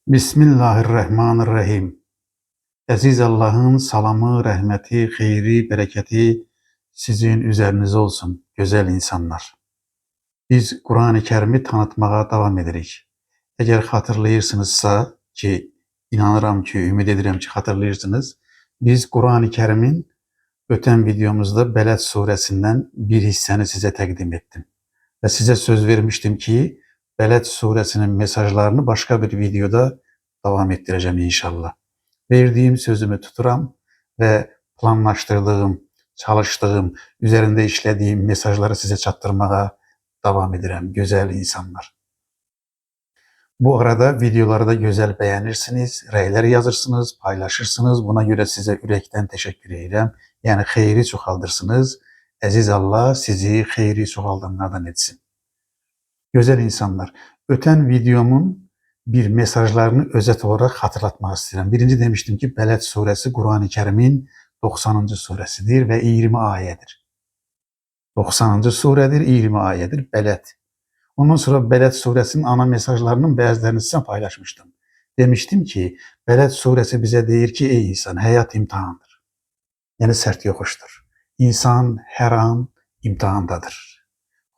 Bismillahirrahmanirrahim. Əziz Allah'ın salamı, rəhməti, xeyri, bərəkəti sizin üzerinize olsun, güzel insanlar. Biz Kur'an-ı Kerim'i tanıtmağa devam edirik. Eğer hatırlayırsınızsa ki, inanıram ki, ümid edirəm ki, hatırlayırsınız. Biz Kur'an-ı Kerim'in ötən videomuzda Bələd surəsindən bir hissəni sizə təqdim ettim. Ve size söz vermiştim ki, Bələd suresinin mesajlarını başka bir videoda devam ettireceğim inşallah. Verdiğim sözümü tuturam ve planlaştırdığım, çalıştığım, üzerinde işlediğim mesajları size çattırmaya devam ederim güzel insanlar. Bu arada videoları da güzel beğenirsiniz, rəylər yazırsınız, paylaşırsınız. Buna göre size yürekten teşekkür ederim. Yani xeyri çoxaldırsınız. Əziz Allah sizi xeyri çoxaldanlardan etsin. Güzel insanlar, öten videomun bir mesajlarını özet olarak hatırlatmak istedim. Birinci demiştim ki Bələd suresi Kur'an-ı Kerim'in 90. suresidir ve 20 ayedir. 90. suredir, 20 ayedir Bələd. Ondan sonra Bələd suresinin ana mesajlarının bazılarını size paylaşmıştım. Demiştim ki Bələd suresi bize deyir ki ey insan, hayat imtihandır. Yani sert yokuştur. İnsan her an imtihandadır.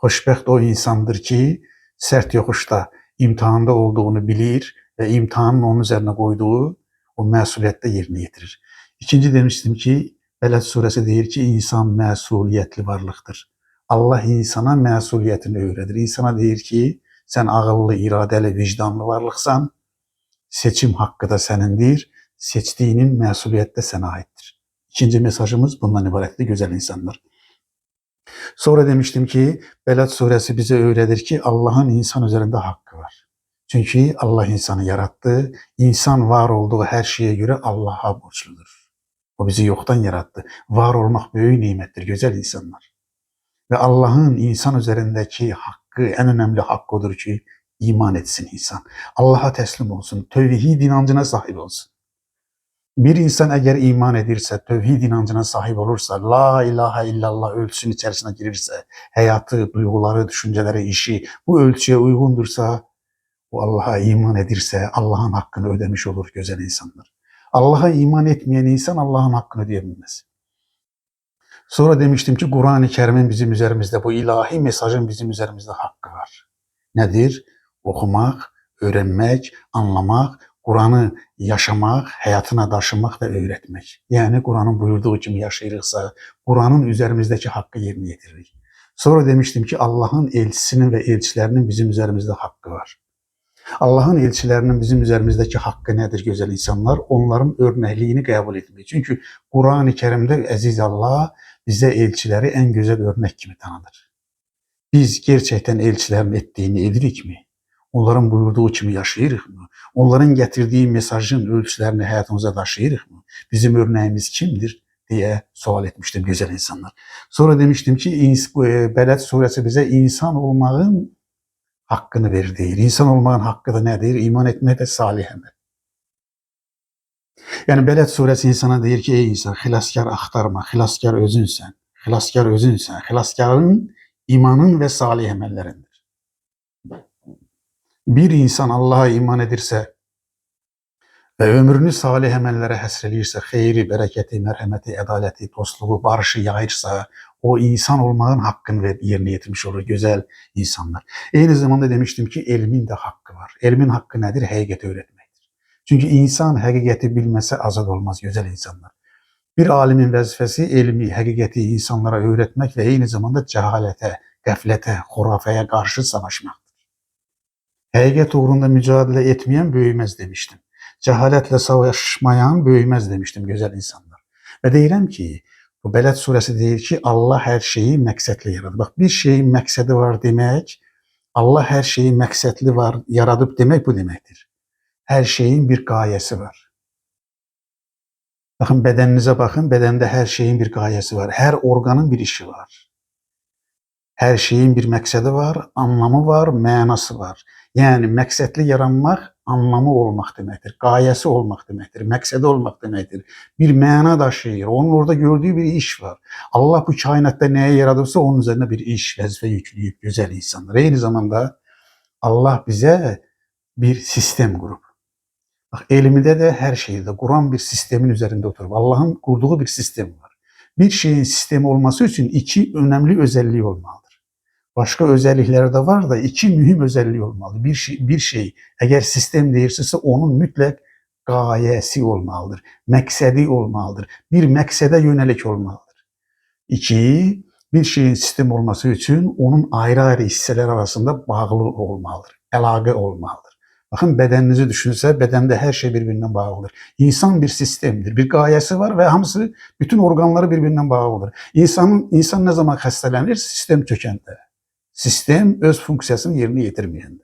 Xoşbəxt o insandır ki sert yokuşta imtihanda olduğunu bilir ve imtihanın onun üzerine koyduğu o məsuliyyətdə yerinə yetirir. İkinci demiştim ki Bələd suresi deyir ki insan məsuliyyətli varlıqdır. Allah insana məsuliyyətini öğretir. İnsana deyir ki sen ağıllı, iradeli, vicdanlı varlıqsan, seçim hakkı da senindir, seçtiğinin məsuliyyət də sənə aittir. İkinci mesajımız bundan ibarətdir güzel insanlar. Sonra demiştim ki Bələd suresi bize öğretir ki Allah'ın insan üzerinde hakkı var. Çünkü Allah insanı yarattı. İnsan var olduğu her şeye göre Allah'a borçludur. O bizi yoktan yarattı. Var olmak büyük nimettir güzel insanlar. Ve Allah'ın insan üzerindeki hakkı, en önemli hakkı odur ki iman etsin insan. Allah'a teslim olsun. Tevhid inancına sahip olsun. Bir insan eğer iman edirse, tevhid inancına sahip olursa, la ilahe illallah ölçüsünün içerisine girirse, hayatı, duyguları, düşünceleri, işi bu ölçüye uygundursa, o Allah'a iman edirse Allah'ın hakkını ödemiş olur güzel insanlar. Allah'a iman etmeyen insan Allah'ın hakkını ödeyemez. Sonra demiştim ki Kur'an-ı Kerim'in bizim üzerimizde, bu ilahi mesajın bizim üzerimizde hakkı var. Nedir? Okumak, öğrenmek, anlamak, Kur'an'ı yaşamak, hayatına taşımak ve öğretmek. Yani Kur'an'ın buyurduğu gibi yaşayırsa, Kur'an'ın üzerimizdeki hakkı yerine getiririk. Sonra demiştim ki Allah'ın elçisinin ve elçilerinin bizim üzerimizde hakkı var. Allah'ın elçilerinin bizim üzerimizdeki hakkı nedir güzel insanlar? Onların örnekliğini kabul etmek. Çünkü Kur'an-ı Kerim'de Aziz Allah bize elçileri en güzel örnek gibi tanıdır. Biz gerçekten elçilerin ettiğini edirik mi? Onların buyurduğu kimi yaşayırıq mı? Onların getirdiği mesajın ölçülerini hayatımıza taşıyırıq mı? Bizim örneğimiz kimdir diye sual etmiştim güzel insanlar. Sonra demiştim ki Bələd suresi bize insan olmanın hakkını verir deyir. İnsan olmanın hakkı da nedir? İman etmek ve salih emel. Yani Bələd suresi insana deyir ki ey insan xilaskar axtarma, xilaskar özünsən. Xilaskar özünsən. Xilaskarın imanın ve salih emellerindir. Bir insan Allah'a iman edirse ve ömrünü salih emellere həsreliyirsə, xeyri, bərəkəti, mərhəməti, ədaleti, dostluğu, barışı yayırsa, o insan olmanın hakkını yerine getirmiş olur güzel insanlar. Aynı zamanda demiştim ki elmin de hakkı var. Elmin hakkı nedir? Həqiqəti öğretmektir. Çünkü insan həqiqəti bilməsə azad olmaz güzel insanlar. Bir alimin vəzifəsi elmi, həqiqəti insanlara öğretmek ve aynı zamanda cehalete, qəflətə, xurafəyə karşı savaşmak. Həqiqət uğrunda mücadele etmeyen büyümez demiştim. Cehaletle savaşmayan büyümez demiştim güzel insanlar. Ve deyirəm ki bu Bələd suresi deyir ki Allah her şeyi məqsədli yaradı. Bak bir şeyin məqsədi var demek, Allah her şeyi məqsədli var yaradıp demek bu demektir. Her şeyin bir gayesi var. Bakın bedeninize bakın, bedende her şeyin bir gayesi var. Her organın bir işi var. Her şeyin bir məqsədi var, anlamı var, mənası var. Yani məqsədli yaranmak anlamı olmak demektir, gayesi olmak demektir, məqsədi olmak demektir. Bir məna daşıyır, onun orada gördüğü bir iş var. Allah bu kainatta neye yaradırsa onun üzerine bir iş, vazife yükleyip güzel insanlar. Aynı zamanda Allah bize bir sistem kurup, Bak elimde de her şeyde Kur'an bir sistemin üzerinde oturup Allah'ın kurduğu bir sistem var. Bir şeyin sistemi olması için iki önemli özelliği olmalıdır. Başka özellikleri de var da iki mühim özelliği olmalı. Bir şey eğer sistem değilse onun mutlak gayesi olmalıdır. Məqsədi olmalıdır. Bir məqsədə yönelik olmalıdır. İki, bir şeyin sistem olması için onun ayrı-ayrı hisseler arasında bağlı olmalıdır. Əlaqə olmalıdır. Bakın bedeninizi düşünürse bedende her şey birbirinden bağlıdır. İnsan bir sistemdir. Bir gayesi var ve hamısı bütün organları birbirinden bağlıdır. İnsan ne zaman hastalanır? Sistem çökende. Sistem öz funksiyasını yerine getirmeyende.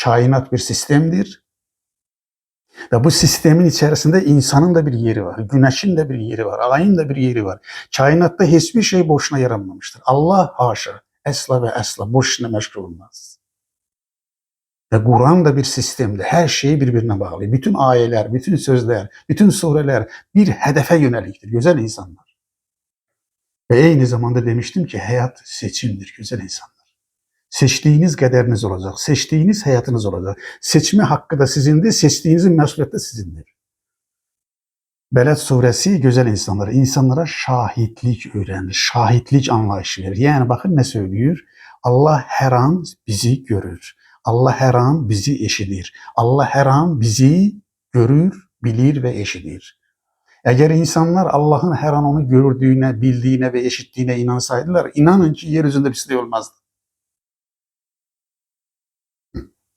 Kainat bir sistemdir. Ve bu sistemin içerisinde insanın da bir yeri var. Güneşin de bir yeri var. Ayın da bir yeri var. Kainatta hiçbir şey boşuna yaranmamıştır. Allah haşa, esla ve esla boşuna meşgul olmaz. Ve Kur'an da bir sistemde. Her şeyi birbirine bağlı. Bütün ayeler, bütün sözler, bütün sureler bir hedefe yöneliktir. Güzel insanlar. Ve aynı zamanda demiştim ki hayat seçimdir güzel insanlar. Seçtiğiniz kaderiniz olacak. Seçtiğiniz hayatınız olacak. Seçme hakkı da sizindir. Seçtiğinizin mesuliyeti de sizindir. Beled suresi güzel insanlara, insanlara şahitlik öğrenir. Şahitlik anlayışı verir. Yani bakın ne söylüyor? Allah her an bizi görür. Allah her an bizi eşidir. Allah her an bizi görür, bilir ve eşidir. Eğer insanlar Allah'ın her an onu gördüğüne, bildiğine ve eşittiğine inansaydılar, inanın ki yeryüzünde bir şey olmazdı.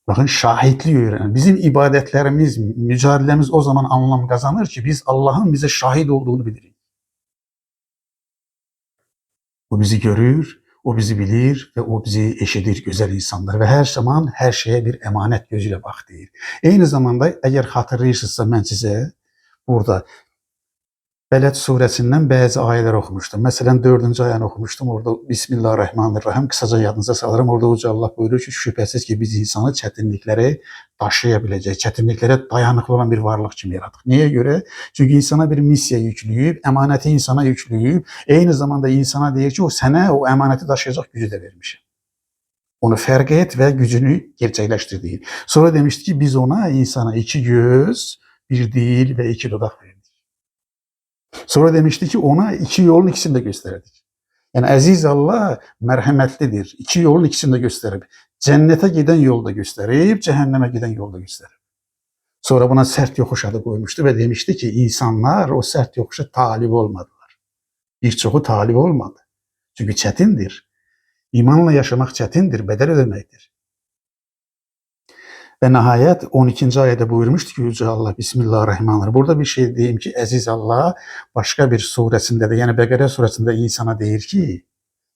Bakın şahitliği öğrenin. Bizim ibadetlerimiz, mücadelemiz o zaman anlam kazanır ki biz Allah'ın bize şahit olduğunu biliriz. O bizi görür, o bizi bilir ve o bizi eşidir güzel insanlar ve her zaman her şeye bir emanet gözüyle bak deyir. Aynı zamanda eğer hatırlayırsınızsa ben size burada Beled suresinden bazı ayetler okumuştum. Mesela 4. ayını okumuştum. Orada Bismillahirrahmanirrahim. Kısaca yadınıza salarım. Orada Uca Allah buyuruyor ki şüphesiz ki biz insanı çetinlikleri taşıyabilecek, çetinliklere dayanıklı olan bir varlık için yarattık. Niye göre? Çünkü insana bir misya yükleyip, emaneti insana yükleyip, aynı zamanda insana deyir ki o sana o emaneti taşıyacak gücü de vermişim. Onu fark et ve gücünü gerçekleştir değil. Sonra demişti ki biz ona insana iki göz, bir dil ve iki dudak verdik. Sonra demişti ki ona iki yolun ikisini de gösterdik. Yani aziz Allah merhametlidir. İki yolun ikisini de gösterip cennete giden yolda gösterip cehenneme giden yolda gösterip. Sonra buna sert yokuş adı koymuştu ve demişti ki insanlar o sert yokuşa talip olmadılar. Birçoğu talip olmadı. Çünkü çetindir. İmanla yaşamak çetindir, bedel ödemektir. Ve nihayet 12. ayette buyurmuştu ki Yüce Allah Bismillahirrahmanirrahim. Burada bir şey diyeyim ki aziz Allah başka bir suresinde de yani Bekare suresinde insana deyir ki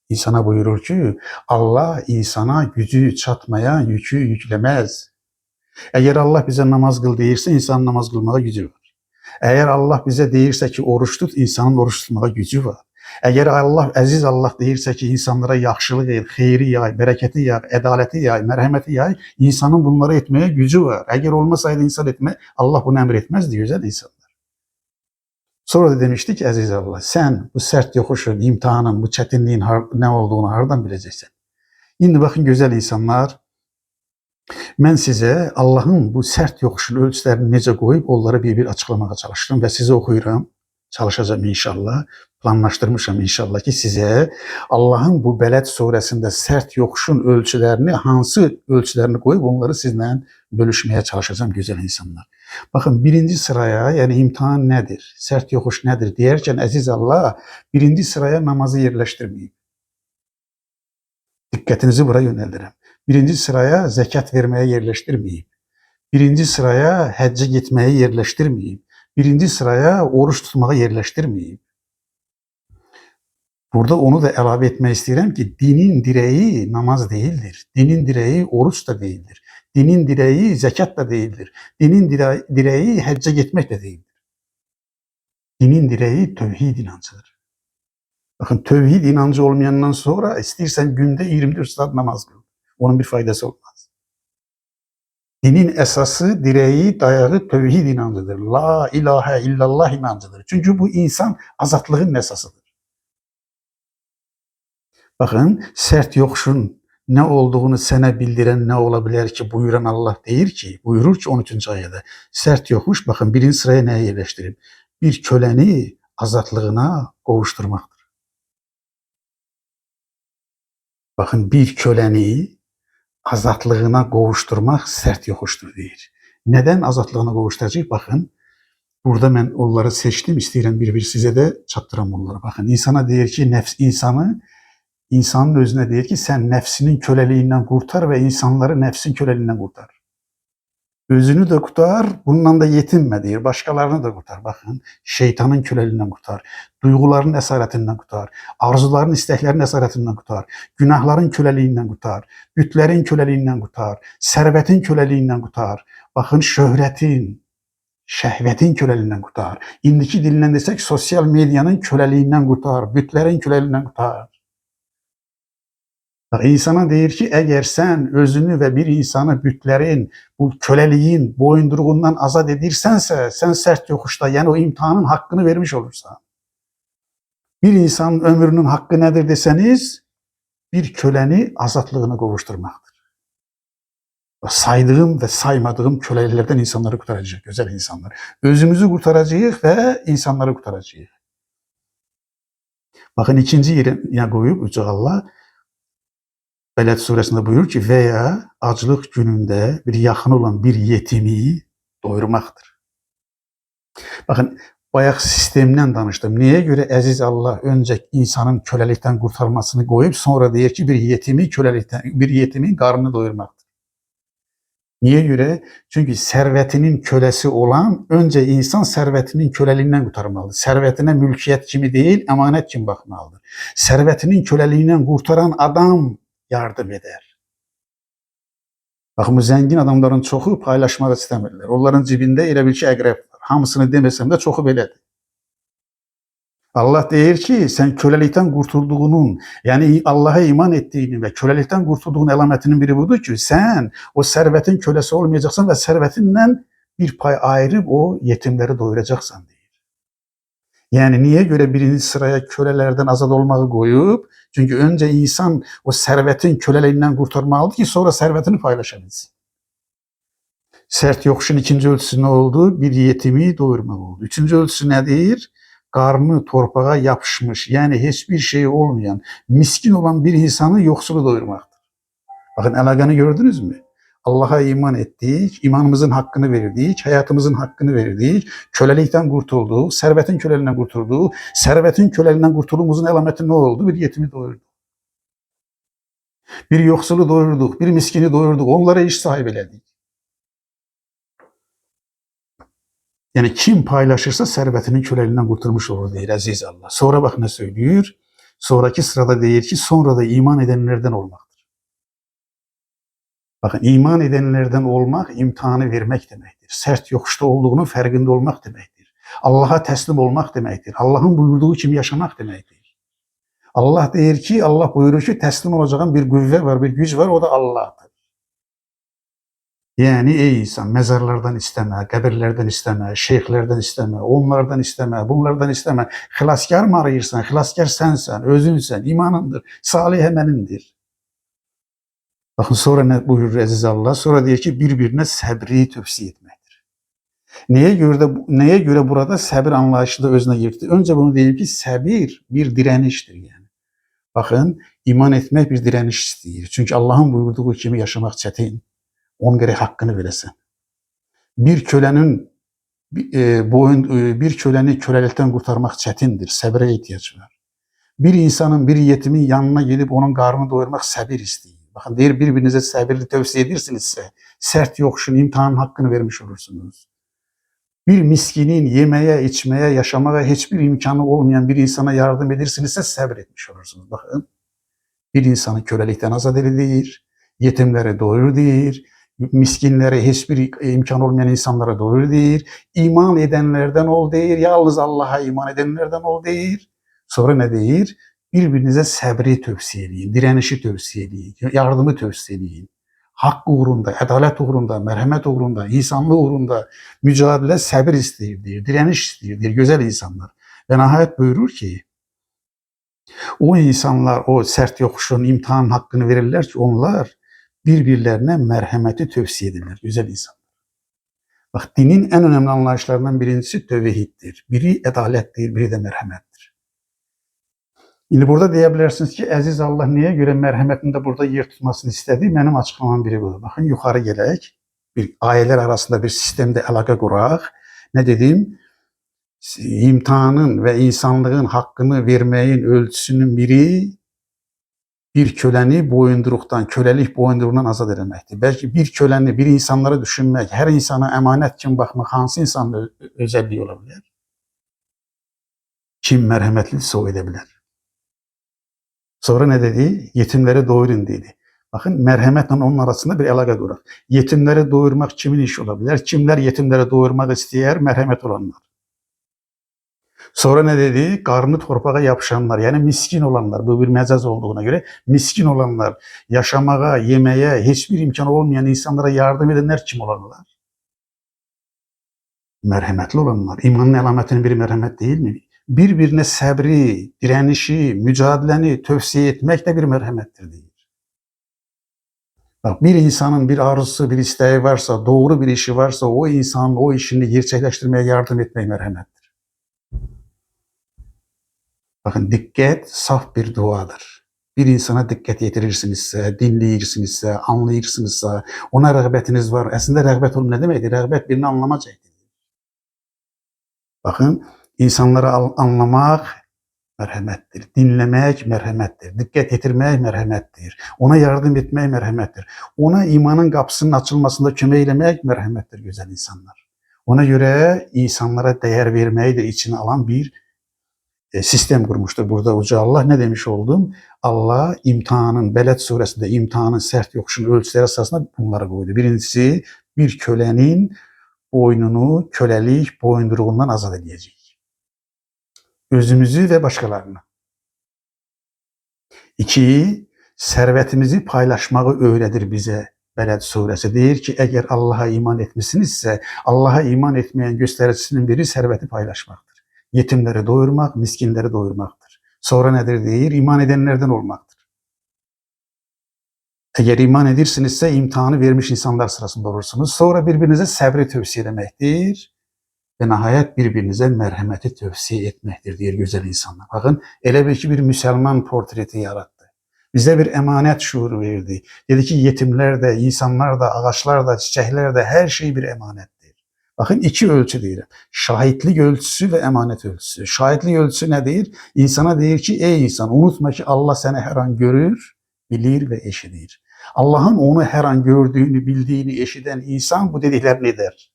insana buyurur ki Allah insana gücü çatmayan yükü yüklemez. Eğer Allah bize namaz kıl deyirse insan namaz kılmada gücü var. Eğer Allah bize deyirse ki oruç tut insanın oruç tutmada gücü var. Eğer Allah, əziz Allah deyirsə ki, insanlara yaxşılıq et, xeyri yay, bərəkəti yay, ədaləti yay, mərhəməti yay, insanın bunları etməyə gücü var. Əgər olmasaydı insan etmə, Allah bunu əmr etməzdi, gözəl insanlar. Sonra da demişdi ki, əziz Allah, sən bu sərt yoxuşun, imtihanın, bu çətinliyin nə olduğunu hardan biləcəksən? İndi baxın, gözəl insanlar, mən sizə Allahın bu sərt yoxuşun ölçülərini necə qoyub, onları bir-bir açıqlamağa çalışdım və sizə oxuyuram. Çalışacağım inşallah, planlaşdırmışam inşallah ki size Allah'ın bu Beled suresinde sert yokuşun ölçülerini, hansı ölçülerini koyup onları sizinle bölüşmeye çalışacağım güzel insanlar. Bakın birinci sıraya yani imtihan nedir, sert yokuş nedir diyerken aziz Allah birinci sıraya namazı yerleştirmeyin. Dikkatinizi buraya yöneldirim. Birinci sıraya zekat vermeye yerleştirmeyin. Birinci sıraya hacca gitmeye yerleştirmeyin. Birinci sıraya oruç tutmağa yerleştirmeyin. Burada onu da əlavə etmək istəyirəm ki, dinin direği namaz değildir. Dinin direği oruç da değildir. Dinin direği zekat da değildir. Dinin direği hacca gitmek de değildir. Dinin direği tövhid inancıdır. Bakın tövhid inancı olmayandan sonra istersen günde 24 saat namaz kıl. Onun bir faydası olmaz. Dinin esası, direği, dayağı tövhid inancıdır. La ilahe illallah inancıdır. Çünkü bu insan azatlığın esasıdır. Bakın sert yokuşun ne olduğunu sənə bildirən nə ola bilər ki, buyuran Allah deyir ki, buyurur ki 13-cü ayədə, sərt yoxmuş, baxın birinci sıraya nəyə yerləşdirib? Bir köləni azadlığına qovuşturmaqdır. Bakın bir köləni azadlığına qovuşturmaq sərt yoxuşdur deyir. Nədən azadlığına qovuşturacaq? Bakın, burada mən onları seçdim, istəyirəm bir-bir sizə də çatdıram onları. Bakın, insana deyir ki, insanın özünə deyir ki, sən nəfsinin köleliğindən qurtar və insanları nəfsin köleliğindən qurtar. Özünü de kurtar, bundan da yetinme deyir. Başkalarını da kurtar. Bakın, şeytanın köleliğinden kurtar. Duyguların esaretinden kurtar. Arzuların, isteklerin esaretinden kurtar. Günahların köleliğinden kurtar. Bütlerin köleliğinden kurtar. Servetin köleliğinden kurtar. Bakın, şöhretin, şehvetin köleliğinden kurtar. İndiki dilinden desek sosyal medyanın köleliğinden kurtar. Bütlerin köleliğinden kurtar. İnsana deyir ki, eğer sen özünü ve bir insanı bütlerin, bu köleliğin boyunduruğundan azad edirsense, sen sert yokuşta, yani o imtihanın hakkını vermiş olursan. Bir insanın ömrünün hakkı nedir deseniz, bir köleni azadlığına kavuşturmaktır. Saydığım ve saymadığım kölelerden insanları kurtaracak, güzel insanlar. Özümüzü kurtaracağız ve insanları kurtaracağız. Bakın ikinci yerine koyup Yüce Allah, Beled suresinde buyurur ki veya acılık gününde bir yakın olan bir yetimi doyurmaktır. Bakın bayaq sistemden danıştım. Niye göre Aziz Allah önce insanın kölelikten kurtarmasını koyup sonra deyir ki bir yetimin karnını doyurmaktır. Niye göre? Çünkü servetinin kölesi olan önce insan servetinin köleliğinden kurtarmalıdır. Servetine mülkiyet kimi değil, emanet kim bakmalıdır. Servetinin köleliğinden kurtaran adam yardım eder. Bakın bu zengin adamların çoxu paylaşmaq istəmirlər. Onların cibində elə bil ki, əqrəb var. Hamısını deməsəm də çoxu belədir. Allah deyir ki, sən köləlikdən qurtulduğunun, yəni Allah'a iman etdiyinin və köləlikdən qurtulduğun əlamətinin biri budur ki, sən o sərvətin köləsi olmayacaqsan və sərvətindən bir pay ayırıb o yetimləri doyuracaqsan deyir. Yani niye göre birinci sıraya kölelerden azad olmayı koyup, çünkü önce insan o servetin köleliğinden kurtarmalıdır ki sonra servetini paylaşabilsin. Sert yokuşun ikinci ölçüsü ne oldu? Bir yetimi doyurmak oldu. Üçüncü ölçüsü nedir? Karnı torpağa yapışmış, yani hiçbir şey olmayan, miskin olan bir insanı yoksulu doyurmaktır. Bakın əlaqəni gördünüz mü? Allah'a iman ettik, imanımızın hakkını verdik, hayatımızın hakkını verdik, kölelikten kurtulduk, servetin köleliğinden kurtulduk, servetin köleliğinden kurtulduğumuzun alameti ne oldu? Bir yetimi doyurduk. Bir yoksulu doyurduk, bir miskini doyurduk, onlara iş sahibi elədik. Yani kim paylaşırsa servetinin köleliğinden kurtulmuş olur deyir Aziz Allah. Sonra bak ne söylüyor? Sonraki sırada deyir ki sonra da iman edenlerden olmaktır. Bakın iman edenlerden olmak imtihanı vermek demektir. Sert yokuşta olduğunun farkında olmak demektir. Allah'a teslim olmak demektir. Allah'ın buyurduğu gibi yaşamak demektir. Allah deyir ki, Allah buyurur ki teslim olacağın bir kuvvet var, bir güç var, o da Allah'tır. Yani ey insan mezarlardan isteme, kabirlerden isteme, şeyhlerden isteme, onlardan isteme, bunlardan isteme. Xilaskar mı arayırsan? Xilaskar sensen, özünsen, imanındır, salih emelindir. Bakın sonra ne buyurur Aziz Allah? Sonra diyor ki birbirine sabri tövsiye etmektir. Neye göre burada sabır anlayışı da özüne girdi? Önce bunu diyeyim ki sabir bir direniştir yani. Bakın iman etmek bir direniş istiyor. Çünkü Allah'ın buyurduğu gibi yaşamak çetin. Onun gerek hakkını veresin. Bir köleni kölelikten kurtarmak çetindir. Sabre ihtiyaç var. Bir insanın, bir yetimin yanına gelip onun karnını doyurmak sabir istiyor. Bakın deyir birbirinize sabirli tövsiye edirsinizse sert yokuşun imtihanın hakkını vermiş olursunuz. Bir miskinin yemeye, içmeye, yaşamaya hiçbir imkanı olmayan bir insana yardım edirsinizse sabretmiş olursunuz. Bakın bir insanı kölelikten azad edilir, yetimlere doyur deyir, miskinlere hiçbir imkan olmayan insanlara doyur deyir, iman edenlerden ol deyir, yalnız Allah'a iman edenlerden ol deyir. Sonra ne deyir? Birbirinize sabri tövsiye edin, direnişi tövsiye edin, yardımı tövsiye edin. Hak uğrunda, adalet uğrunda, merhamet uğrunda, insanlık uğrunda mücadele sabır isteyir, direniş isteyir, güzel insanlar. Ve nihayet buyurur ki, O insanlar o sert yokuşun, imtihanın hakkını verirler ki onlar birbirlerine merhameti tövsiye edirler. Güzel insan. Bak dinin en önemli anlayışlarından birincisi tevhiddir. Biri adalettir, biri de merhamettir. Şimdi burada diyebilirsiniz ki Aziz Allah niye göre merhametinde burada yer tutmasını istedi? Benim açıklamam biri budur. Bakın yukarı gelek. Bir aileler arasında bir sistemde alaka kurak. Ne dedim? İmtihanın ve insanlığın hakkını vermeyin ölçüsünün biri bir köleni boyunduruktan, kölelik boyunduruğundan azad edilmektir. Belki bir köleni, bir insanlara düşünmek, her insana emanet kim bakmak hansı insanın özelliği olabilir? Kim merhametliyse o edebilir. Sonra ne dedi? Yetimleri doyurun dedi. Bakın merhametle onun arasında bir alaka kurar. Yetimleri doyurmak kimin işi olabilir? Kimler yetimleri doyurmak isteyer? Merhamet olanlar. Sonra ne dedi? Karnı torpağa yapışanlar, yani miskin olanlar, bu bir mecaz olduğuna göre miskin olanlar, yaşamaya, yemeye hiçbir imkanı olmayan insanlara yardım edenler kim olanlar? Merhametli olanlar. İmanın alametinin biri merhamet değil mi? Birbirine sabri, direnişi, mücadeleni tövsiye etmek de bir merhamettir değil. Bak bir insanın bir arzusu, bir isteği varsa, doğru bir işi varsa o insanın o işini gerçekleştirmeye yardım etmek merhamettir. Bakın dikkat saf bir duadır. Bir insana dikkat yetirirsinizse, dinleyirsinizse, anlayırsınızsa, ona rağbetiniz var. Aslında rağbet ne demektir? Rağbet birini anlamacaktır. Bakın insanları anlamak merhamettir. Dinlemek merhamettir. Dikkat yetirmek merhamettir. Ona yardım etmek merhamettir. Ona imanın kapısının açılmasında kömeklemek merhamettir güzel insanlar. Ona göre insanlara değer vermeyi de içine alan bir sistem kurmuştur. Burada Uca Allah ne demiş oldum? Allah imtihanın, Beled suresinde imtihanın sert yokuşun ölçüleri esasında bunları koydu. Birincisi bir kölenin boynunu kölelik boyunduruğundan azad edecek. Özümüzü ve başkalarını. İki, servetimizi paylaşmayı öğretir bize Beled suresi. Deyir ki eğer Allah'a iman etmişsinizse Allah'a iman etmeyen göstericisinin biri serveti paylaşmaktır. Yetimleri doyurmak, miskinleri doyurmaktır. Sonra nedir deyir? İman edenlerden olmaktır. Eğer iman edirsinizse imtihanı vermiş insanlar sırasında olursunuz. Sonra birbirinize sabri tövsiye etmektir. Ve nihayet birbirinize merhameti tövsiye etmektir diye güzel insanlar. Bakın elə belki bir Müslüman portreti yarattı. Bize bir emanet şuuru verdi. Dedi ki yetimler de, insanlar da, ağaçlar da, çiçekler de her şey bir emanettir. Bakın iki ölçü diyelim. Şahitlik ölçüsü ve emanet ölçüsü. Şahitlik ölçüsü nedir? İnsana deyir ki ey insan unutma ki Allah seni her an görür, bilir ve eşidir. Allah'ın onu her an gördüğünü, bildiğini eşiden insan bu dediklerini eder.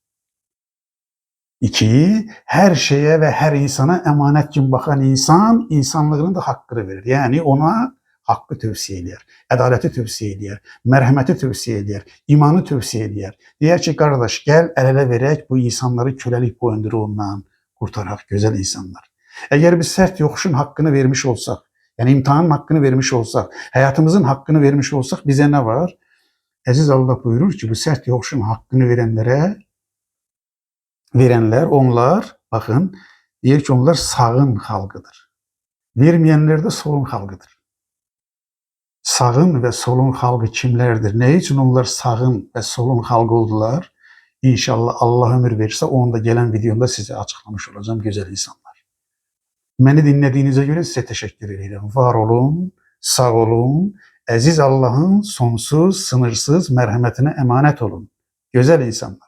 İki, her şeye ve her insana emanet gibi bakan insan, insanlığının da hakkını verir. Yani ona hakkı tövsiye eder, adaleti tövsiye eder, merhameti tövsiye eder, imanı tövsiye eder. Diyer ki kardeş gel el ele verek bu insanları kölelik boyunduruğundan kurtarak güzel insanlar. Eğer biz sert yokuşun hakkını vermiş olsak, yani imtihanın hakkını vermiş olsak, hayatımızın hakkını vermiş olsak bize ne var? Aziz Allah buyurur ki bu sert yokuşun hakkını verenler onlar bakın diyor ki onlar sağın halkıdır. Vermeyenler de solun halkıdır. Sağın ve solun halkı kimlerdir? Ne için onlar sağın ve solun halkı oldular? İnşallah Allah ömür verirse onu da gelen videomda size açıklamış olacağım güzel insanlar. Beni dinlediğinize göre size teşekkür ederim. Var olun, sağ olun. Aziz Allah'ın sonsuz, sınırsız merhametine emanet olun. Güzel insanlar.